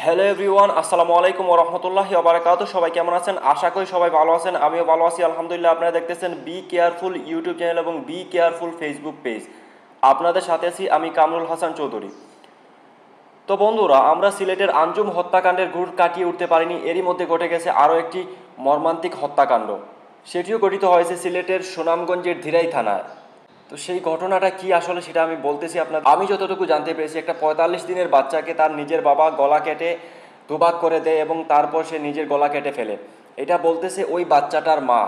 Hello everyone, আসসালামু আলাইকুম ওয়া রাহমাতুল্লাহি ওয়া বারাকাতুহু। সবাই কেমন আছেন? আশা করি সবাই ভালো আছেন। আমিও ভালো আছি আলহামদুলিল্লাহ। আপনারা দেখতেছেন বি কেয়ারফুল ইউটিউব চ্যানেল এবং বি কেয়ারফুল ফেসবুক পেজ। আপনাদের সাথে আছি আমি কামরুল হাসান চৌধুরী। তো বন্ধুরা, আমরা সিলেটের আঞ্জুম হত্যাকাণ্ডের গুড় কাটিয়ে উঠতে পারিনি। এরই মধ্যে ঘটে গেছে আরও একটি মর্মান্তিক হত্যাকাণ্ড। সেটিও গঠিত হয়েছে সিলেটের সুনামগঞ্জের ধীরাই থানায়। তো সেই ঘটনাটা কি আসলে সেটা আমি বলতেছি আপনার। আমি যতটুকু জানতে পেরেছি, একটা ৪৫ দিনের বাচ্চাকে তার নিজের বাবা গলা কেটে দুভাগ করে দেয় এবং তারপর সে নিজের গলা কেটে ফেলে। এটা বলতেছে ওই বাচ্চাটার মা।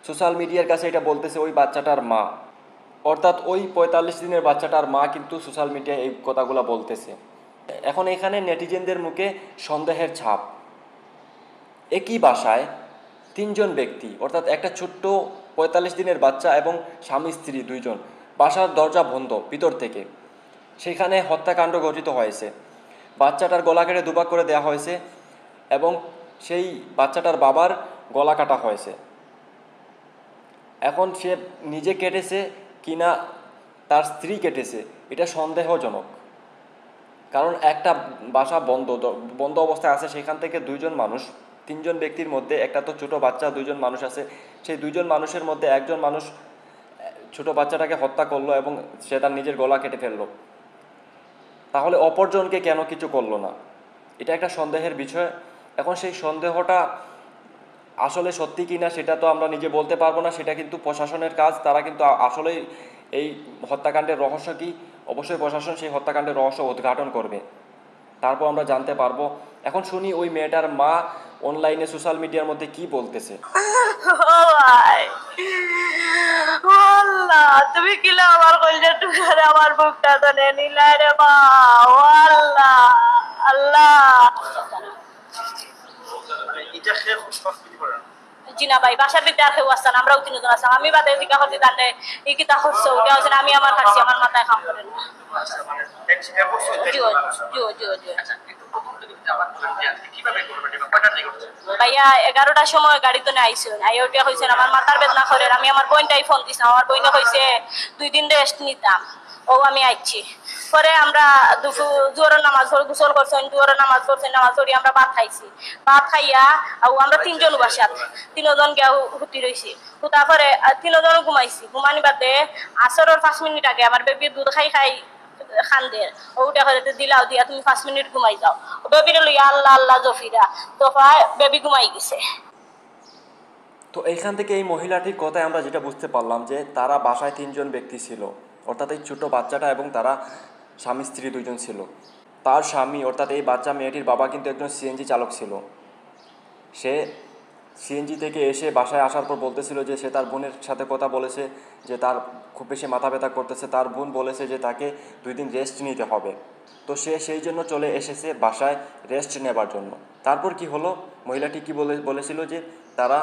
সোশ্যাল মিডিয়ার কাছে এটা বলতেছে ওই বাচ্চাটার মা, অর্থাৎ ওই ৪৫ দিনের বাচ্চাটার মা কিন্তু সোশ্যাল মিডিয়ায় এই কথাগুলো বলতেছে। এখন এখানে নেটিজেনদের মুখে সন্দেহের ছাপ। একই বাসায় তিনজন ব্যক্তি, অর্থাৎ একটা ছোট্ট ৪৫ দিনের বাচ্চা এবং স্বামী স্ত্রী দুইজন, বাসার দরজা বন্ধ ভিতর থেকে, সেখানে হত্যাকাণ্ড ঘটিত হয়েছে। বাচ্চাটার গলা কেটে দুভাগ করে দেওয়া হয়েছে এবং সেই বাচ্চাটার বাবার গলা কাটা হয়েছে। এখন সে নিজে কেটেছে কিনা তার স্ত্রী কেটেছে, এটা সন্দেহজনক। কারণ একটা বাসা বন্ধ অবস্থায় আছে, সেখান থেকে দুইজন মানুষ, তিনজন ব্যক্তির মধ্যে একটা তো ছোটো বাচ্চা, দুইজন মানুষ আছে। সেই দুইজন মানুষের মধ্যে একজন মানুষ ছোটো বাচ্চাটাকে হত্যা করলো এবং সে তার নিজের গলা কেটে ফেললো। তাহলে অপরজনকে কেন কিছু করলো না? এটা একটা সন্দেহের বিষয়। এখন সেই সন্দেহটা আসলে সত্যি কিনা সেটা তো আমরা নিজে বলতে পারবো না, সেটা কিন্তু প্রশাসনের কাজ। তারা কিন্তু আসলেই এই হত্যাকাণ্ডের রহস্য কি, অবশ্যই প্রশাসন সেই হত্যাকাণ্ডের রহস্য উদ্ঘাটন করবে, তারপর আমরা জানতে পারবো। এখন শুনি ওই মেয়েটার মা অনলাইনে সোশ্যাল মিডিয়ার মধ্যে কি বলতেছে। তুমি কিলা আমার কইলে টুকারে আমার বুকটা তো নিলা রে মা। আল্লাহ আল্লাহ জিনা ভাই বাসার ভিতরে আর কেউ আসছেন, আমরাও তিনজন আসলাম। আমি বাদে জিজ্ঞা করছি তাহলে এই কিতা হচ্ছে, ওটা হচ্ছে আমি আমার খাচ্ছি, আমার মাথায় খাম করেন না। ভাইয়া 11টার সময় গাড়িতে আইসেন, আই ওটা হয়েছেন আমার মাথার বেদনা করেন। আমি আমার বোনটাই ফোন দিছিলাম, আমার বোনে হয়েছে 2 দিন রেস্ট নিতাম। ও আমি আইছি পরে আমরা জোরের নামাজ পড়ে গোসল করছেন, জোরের নামাজ পড়ছেন, নামাজ পড়ি আমরা ভাত খাইছি। ভাত খাইয়া আমরা 3 জন বাসাত 3 জন গিয়া হুতি রয়েছি। তারপরে 3 জন ঘুমাইছি। ঘুমানি বাদে আসরের 5 মিনিট আগে আমার বেবি দুধ খাই খান্দের ওটা করে দিলাও দিয়া তুমি 5 মিনিট ঘুমাই যাও। বেবিরে লইয়া আল্লাহ আল্লাহ জফিরা তোফায় বেবি ঘুমাই গেছে। তো এইখান থেকে এই মহিলাটির কথায় আমরা যেটা বুঝতে পারলাম যে তারা বাসায় 3 জন ব্যক্তি ছিল, অর্থাৎ এই ছোটো বাচ্চাটা এবং তারা স্বামী স্ত্রী দুইজন ছিল। তার স্বামী অর্থাৎ এই বাচ্চা মেয়েটির বাবা কিন্তু একজন সিএনজি চালক ছিল। সে সিএনজি থেকে এসে বাসায় আসার পর বলতেছিল যে সে তার বোনের সাথে কথা বলেছে যে তার খুব বেশি মাথা ব্যথা করতেছে। তার বোন বলেছে যে তাকে 2 দিন রেস্ট নিতে হবে। তো সে সেই জন্য চলে এসেছে বাসায় রেস্ট নেবার জন্য। তারপর কি হলো, মহিলাটি কি বলেছিল যে তারা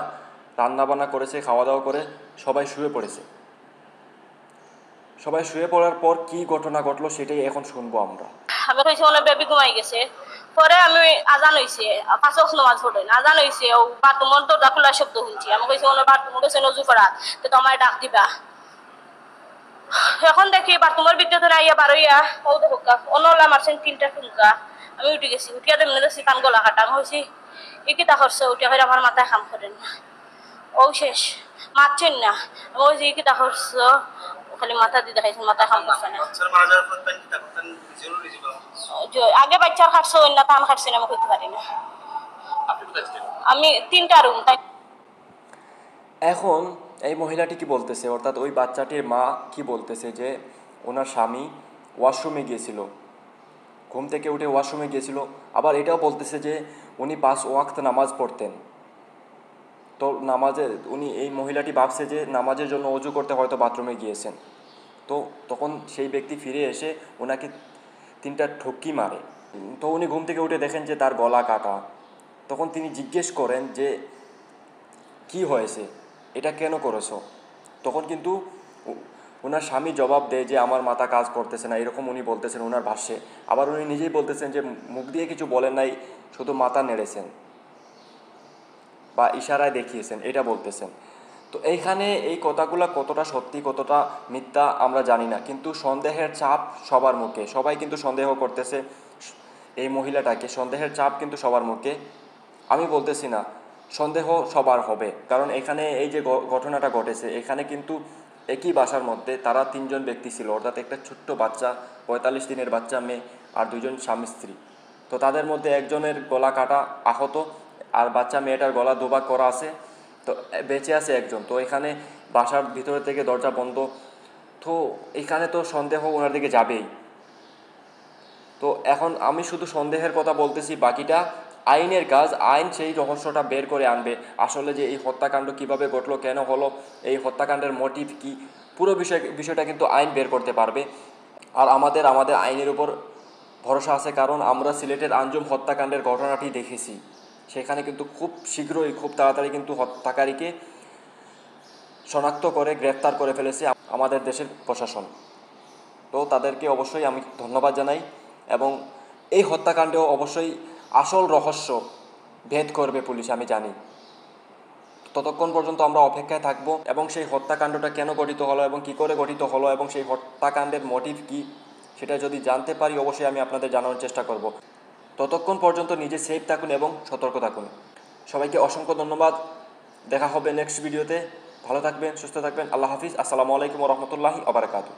রান্নাবান্না করেছে, খাওয়া দাওয়া করে সবাই শুয়ে পড়েছে। সবাই শুয়ে পড়ার পর কি ঘটনা ঘটলো সেটাই এখন শুনবো আমরা। আমি কইছি ওনা বেবি ঘুমাই গেছে। পরে আমি আজান হইছে, 5 ওয়াক্ত নামাজ পড়েন, আজান হইছে, ও বাথরুমের দরজা খোলার শব্দ শুনছি। আমি কইছি ওনা বাথরুম গেছে নজু করাত, তো তোমায় ডাক দিবা। এখন দেখি বাথরুমের ভিতরে আইয়া বারইয়া ও দেখুকা অনলা মারছেন 3টা ঠুমকা। আমি উঠে গেছি, উঠিয়া দেমনে দেখছি কান গলা কাটা। আমি কইছি এ কি তা করছে, উঠিয়া হইলে আমার মাথায় কাম করেন না। ও শেষ মারছেন না। আমি কইছি এ কি তা করছো, খালি মাথা দিয়ে দেখাইছেন, মাথা কাম করছে না। আগে বাচ্চার খাটছে না তান খাটছে না, আমি কইতে পারি না। আমি 3টা রুম তাই। এখন এই মহিলাটি কি বলতেছে, অর্থাৎ ওই বাচ্চাটির মা কি বলতেছে যে ওনার স্বামী ওয়াশরুমে গিয়েছিল, ঘুম থেকে উঠে ওয়াশরুমে গিয়েছিল। আবার এটাও বলতেছে যে উনি 5 ওয়াক্ত নামাজ পড়তেন। তো নামাজে এই মহিলাটি ভাবছে যে নামাজের জন্য অজু করতে হয়তো বাথরুমে গিয়েছেন। তো তখন সেই ব্যক্তি ফিরে এসে ওনাকে 3টা ঠকি মারে। তো উনি ঘুম থেকে উঠে দেখেন যে তার গলা কাটা। তখন তিনি জিজ্ঞেস করেন যে কি হয়েছে, এটা কেন করেছো? তখন কিন্তু ওনার স্বামী জবাব দেয় যে আমার মাথা কাজ করতেছে না, এরকম উনি বলতেছেন ওনার ভাষ্যে। আবার উনি নিজেই বলতেছেন যে মুখ দিয়ে কিছু বলেন নাই, শুধু মাথা নেড়েছেন বা ইশারায় দেখিয়েছেন, এটা বলতেছেন। তো এইখানে এই কথাগুলো কতটা সত্যি কতটা মিথ্যা আমরা জানি না, কিন্তু সন্দেহের চাপ সবার মুখে, সবাই কিন্তু সন্দেহ করতেছে। এই মহিলাটাকে, সন্দেহের চাপ কিন্তু সবার মুখে। আমি বলতেছি না, সন্দেহ সবার হবে, কারণ এখানে এই যে ঘটনাটা ঘটেছে, এখানে কিন্তু একই বাসার মধ্যে তারা 3জন ব্যক্তি ছিল, অর্থাৎ একটা ছোট্ট বাচ্চা, 45 দিনের বাচ্চা মেয়ে আর 2জন স্বামী স্ত্রী। তো তাদের মধ্যে একজনের গলা কাটা আহত, আর বাচ্চা মেয়েটার গলা দুভাগ করা আছে, তো বেঁচে আছে একজন। তো এখানে বাসার ভিতরে থেকে দরজা বন্ধ, তো এখানে তো সন্দেহ ওনার দিকে যাবেই। তো এখন আমি শুধু সন্দেহের কথা বলতেছি, বাকিটা আইনের কাজ। আইন সেই রহস্যটা বের করে আনবে, আসলে যে এই হত্যাকাণ্ড কিভাবে ঘটলো, কেন হলো, এই হত্যাকাণ্ডের মোটিভ কি, পুরো বিষয়টা কিন্তু আইন বের করতে পারবে। আর আমাদের আইনের উপর ভরসা আছে, কারণ আমরা সিলেটের আঞ্জুম হত্যাকাণ্ডের ঘটনাটি দেখেছি। সেখানে কিন্তু খুব শীঘ্রই, খুব তাড়াতাড়ি কিন্তু হত্যাকারীকে শনাক্ত করে গ্রেফতার করে ফেলেছে আমাদের দেশের প্রশাসন। তো তাদেরকে অবশ্যই আমি ধন্যবাদ জানাই, এবং এই হত্যাকাণ্ডেও অবশ্যই আসল রহস্য ভেদ করবে পুলিশ, আমি জানি। ততক্ষণ পর্যন্ত আমরা অপেক্ষায় থাকব, এবং সেই হত্যাকাণ্ডটা কেন গঠিত হলো এবং কী করে গঠিত হলো এবং সেই হত্যাকাণ্ডের মোটিভ কী, সেটা যদি জানতে পারি অবশ্যই আমি আপনাদের জানানোর চেষ্টা করব। ততক্ষণ পর্যন্ত নিজে সেফ থাকুন এবং সতর্ক থাকুন। সবাইকে অসংখ্য ধন্যবাদ। দেখা হবে নেক্সট ভিডিওতে। ভালো থাকবেন, সুস্থ থাকবেন। আল্লাহ হাফিজ। আসসালামু আলাইকুম ওয়া রাহমাতুল্লাহি ওয়া বারাকাতুহু।